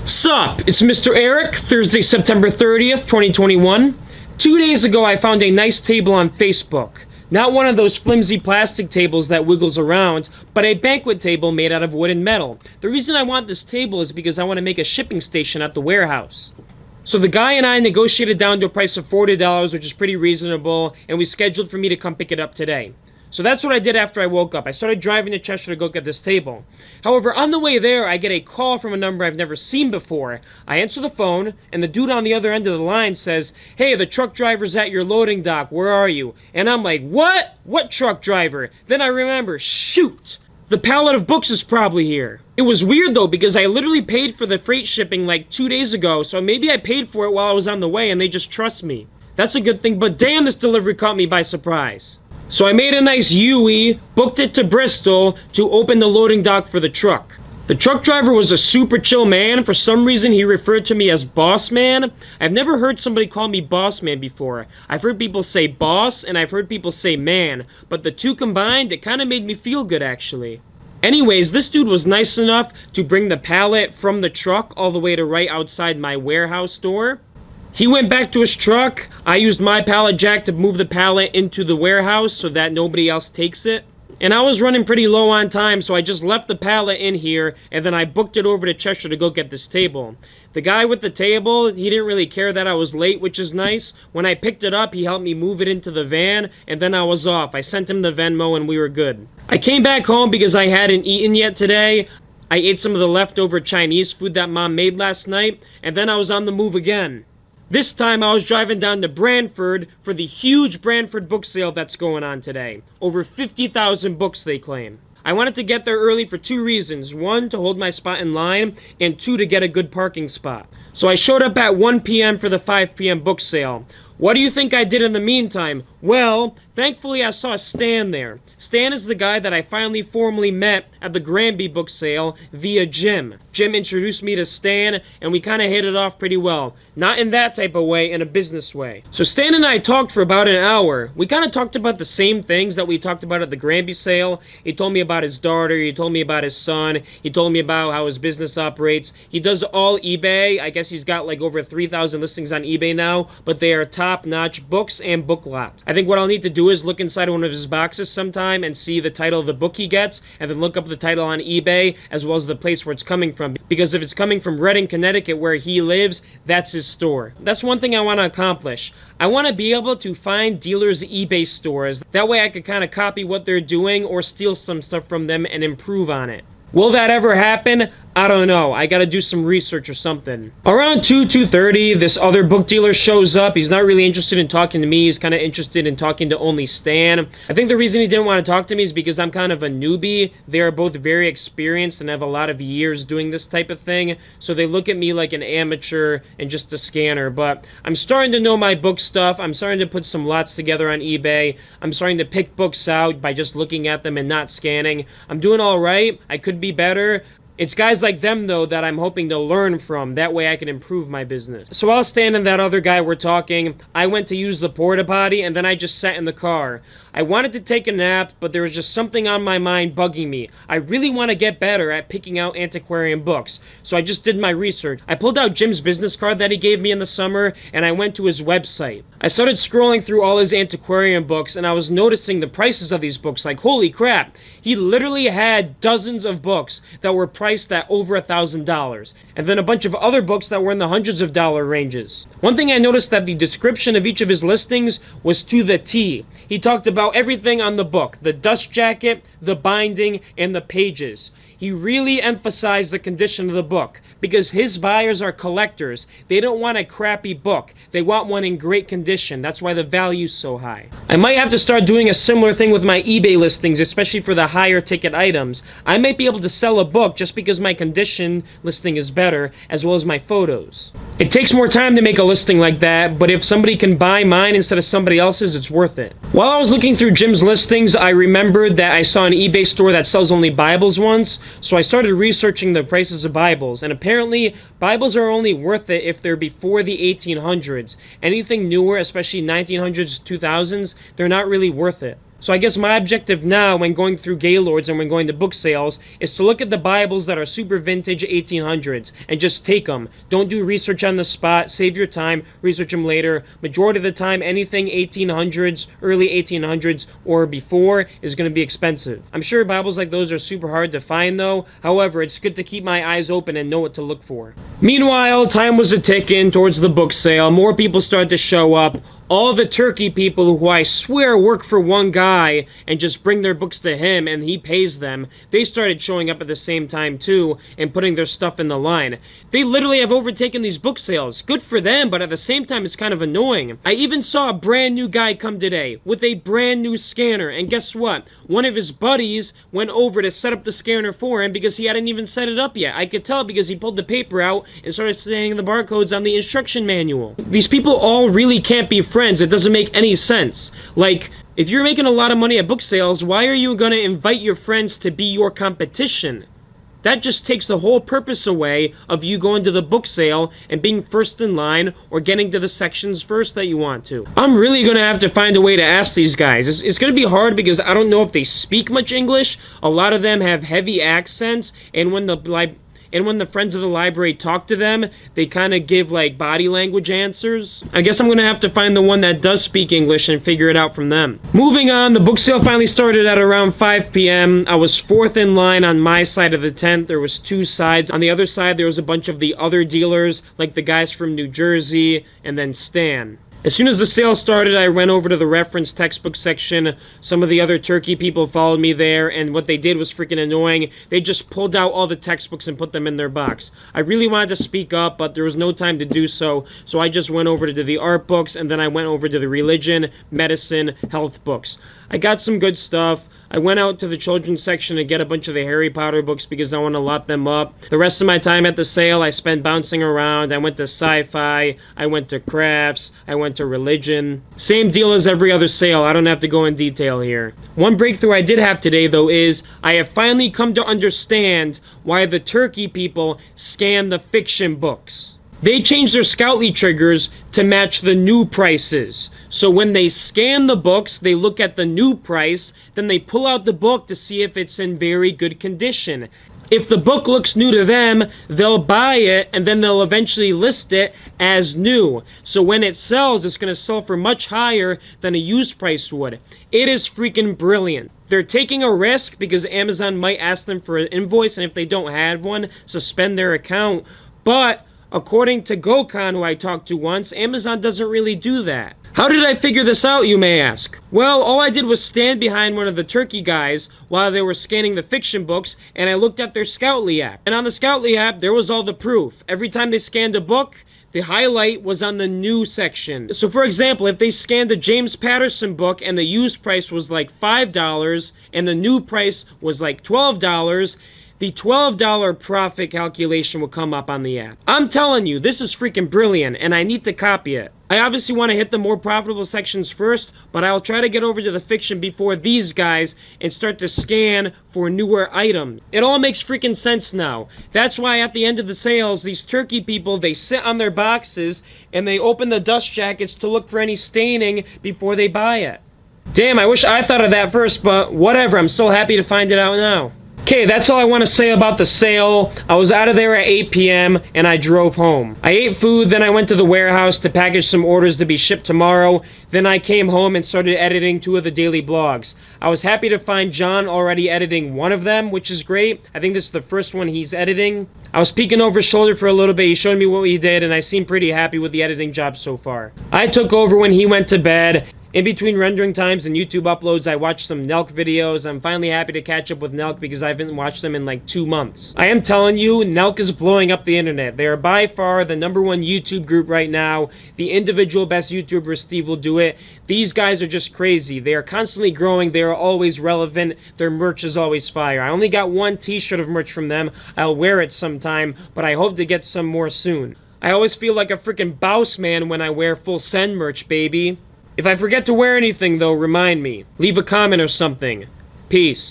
Sup, it's Mr. Eric, Thursday, September 30th, 2021. 2 days ago, I found a nice table on Facebook. Not one of those flimsy plastic tables that wiggles around, but a banquet table made out of wood and metal. The reason I want this table is because I want to make a shipping station at the warehouse. So the guy and I negotiated down to a price of $40, which is pretty reasonable, and we scheduled for me to come pick it up today. So that's what I did after I woke up. I started driving to Cheshire to go get this table. However, on the way there, I get a call from a number I've never seen before. I answer the phone, and the dude on the other end of the line says, "Hey, the truck driver's at your loading dock. Where are you?" And I'm like, "What? What truck driver?" Then I remember, shoot! The pallet of books is probably here. It was weird though, because I literally paid for the freight shipping like 2 days ago, so maybe I paid for it while I was on the way and they just trust me. That's a good thing, but damn, this delivery caught me by surprise. So I made a nice UE, booked it to Bristol to open the loading dock for the truck. The truck driver was a super chill man. For some reason, he referred to me as Boss Man. I've never heard somebody call me Boss Man before. I've heard people say boss, and I've heard people say man. But the two combined, it kind of made me feel good, actually. Anyways, this dude was nice enough to bring the pallet from the truck all the way to right outside my warehouse door. He went back to his truck. I used my pallet jack to move the pallet into the warehouse so that nobody else takes it. And I was running pretty low on time, so I just left the pallet in here, and then I booked it over to Cheshire to go get this table. The guy with the table, he didn't really care that I was late, which is nice. When I picked it up, he helped me move it into the van, and then I was off. I sent him the Venmo, and we were good. I came back home because I hadn't eaten yet today. I ate some of the leftover Chinese food that Mom made last night, and then I was on the move again. This time I was driving down to Branford for the huge Branford book sale that's going on today. Over 50,000 books, they claim. I wanted to get there early for two reasons. One, to hold my spot in line, and two, to get a good parking spot. So I showed up at 1 p.m. for the 5 p.m. book sale. What do you think I did in the meantime? Well, thankfully I saw Stan there. Stan is the guy that I finally formally met at the Granby book sale via Jim. Jim introduced me to Stan, and we kind of hit it off pretty well. Not in that type of way, in a business way. So Stan and I talked for about an hour. We kind of talked about the same things that we talked about at the Granby sale. He told me about his daughter, he told me about his son, he told me about how his business operates. He does all eBay. I guess he's got like over 3,000 listings on eBay now, but they are top-notch books and book lots. I think what I'll need to do is look inside one of his boxes sometime and see the title of the book he gets, and then look up the title on eBay as well as the place where it's coming from. Because if it's coming from Reading, Connecticut, where he lives, that's his store. That's one thing I want to accomplish. I want to be able to find dealers' eBay stores. That way I could kind of copy what they're doing or steal some stuff from them and improve on it. Will that ever happen? I don't know. I gotta do some research or something. Around 2:30, this other book dealer shows up. He's not really interested in talking to me. He's kind of interested in talking to only Stan. I think the reason he didn't want to talk to me is because I'm kind of a newbie. They are both very experienced and have a lot of years doing this type of thing. So they look at me like an amateur and just a scanner. But I'm starting to know my book stuff. I'm starting to put some lots together on eBay. I'm starting to pick books out by just looking at them and not scanning. I'm doing all right. I could be better. It's guys like them, though, that I'm hoping to learn from. That way I can improve my business. So while Stan and that other guy were talking, I went to use the porta potty, and then I just sat in the car. I wanted to take a nap, but there was just something on my mind bugging me. I really want to get better at picking out antiquarian books, so I just did my research. I pulled out Jim's business card that he gave me in the summer, and I went to his website. I started scrolling through all his antiquarian books, and I was noticing the prices of these books. Like, holy crap, he literally had dozens of books that were priced at over $1,000, and then a bunch of other books that were in the hundreds of dollar ranges. One thing I noticed, that the description of each of his listings was to the T. He talked about everything on the book: the dust jacket, the binding, and the pages. He really emphasized the condition of the book because his buyers are collectors. They don't want a crappy book. They want one in great condition. That's why the value's so high. I might have to start doing a similar thing with my eBay listings, especially for the higher ticket items. I might be able to sell a book just because my condition listing is better, as well as my photos. It takes more time to make a listing like that, but if somebody can buy mine instead of somebody else's, it's worth it. While I was looking through Jim's listings, I remembered that I saw an eBay store that sells only Bibles once, so I started researching the prices of Bibles, and apparently Bibles are only worth it if they're before the 1800s. Anything newer, especially 1900s, 2000s, they're not really worth it. So I guess my objective now when going through Gaylords and when going to book sales is to look at the Bibles that are super vintage 1800s and just take them. Don't do research on the spot. Save your time. Research them later. Majority of the time, anything 1800s, early 1800s, or before is going to be expensive. I'm sure Bibles like those are super hard to find though. However, it's good to keep my eyes open and know what to look for. Meanwhile, time was a-ticking towards the book sale. More people started to show up. All the Turkey people who I swear work for one guy and just bring their books to him and he pays them, they started showing up at the same time too and putting their stuff in the line. They literally have overtaken these book sales. Good for them, but at the same time it's kind of annoying. I even saw a brand new guy come today with a brand new scanner, and guess what? One of his buddies went over to set up the scanner for him because he hadn't even set it up yet. I could tell because he pulled the paper out and started scanning the barcodes on the instruction manual. These people all really can't be friends. It doesn't make any sense. Like, if you're making a lot of money at book sales, why are you going to invite your friends to be your competition? That just takes the whole purpose away of you going to the book sale and being first in line or getting to the sections first that you want to. I'm really going to have to find a way to ask these guys. It's going to be hard because I don't know if they speak much English. A lot of them have heavy accents, and when the friends of the library talk to them, they kind of give like body language answers. I guess I'm gonna have to find the one that does speak English and figure it out from them. Moving on, the book sale finally started at around 5 p.m. I was fourth in line on my side of the tent. There was two sides. On the other side, there was a bunch of the other dealers, like the guys from New Jersey, and then Stan. As soon as the sale started, I went over to the reference textbook section. Some of the other Turkey people followed me there, and what they did was freaking annoying. They just pulled out all the textbooks and put them in their box. I really wanted to speak up, but there was no time to do so, so I just went over to the art books, and then I went over to the religion, medicine, health books. I got some good stuff. I went out to the children's section to get a bunch of the Harry Potter books because I want to lot them up. The rest of my time at the sale, I spent bouncing around. I went to sci-fi, I went to crafts, I went to religion. Same deal as every other sale. I don't have to go in detail here. One breakthrough I did have today, though, is I have finally come to understand why the Turkey people scan the fiction books. They changed their Scoutly triggers to match the new prices. So when they scan the books, they look at the new price, then they pull out the book to see if it's in very good condition. If the book looks new to them, they'll buy it, and then they'll eventually list it as new. So when it sells, it's going to sell for much higher than a used price would. It is freaking brilliant. They're taking a risk because Amazon might ask them for an invoice, and if they don't have one, suspend their account. But according to Gokhan, who I talked to once, Amazon doesn't really do that. How did I figure this out, you may ask? Well, all I did was stand behind one of the Turkey guys while they were scanning the fiction books, and I looked at their Scoutly app. And on the Scoutly app, there was all the proof. Every time they scanned a book, the highlight was on the new section. So for example, if they scanned a James Patterson book and the used price was like $5 and the new price was like $12, the $12 profit calculation will come up on the app. I'm telling you, this is freaking brilliant, and I need to copy it. I obviously want to hit the more profitable sections first, but I'll try to get over to the fiction before these guys and start to scan for newer items. It all makes freaking sense now. That's why at the end of the sales, these Turkey people, they sit on their boxes and they open the dust jackets to look for any staining before they buy it. Damn, I wish I thought of that first, but whatever, I'm still happy to find it out now. Okay, that's all I want to say about the sale. I was out of there at 8 p.m. and I drove home. I ate food, then I went to the warehouse to package some orders to be shipped tomorrow. Then I came home and started editing 2 of the daily blogs. I was happy to find John already editing one of them, which is great. I think this is the first one he's editing. I was peeking over his shoulder for a little bit. He showed me what he did, and I seem pretty happy with the editing job so far. I took over when he went to bed. In between rendering times and YouTube uploads, I watched some Nelk videos. I'm finally happy to catch up with Nelk because I haven't watched them in like 2 months. I am telling you, Nelk is blowing up the internet. They are by far the #1 YouTube group right now. The individual best YouTuber, Steve, will do it. These guys are just crazy. They are constantly growing. They are always relevant. Their merch is always fire. I only got 1 t-shirt of merch from them. I'll wear it sometime, but I hope to get some more soon. I always feel like a freaking boss man when I wear full send merch, baby. If I forget to wear anything, though, remind me. Leave a comment or something. Peace.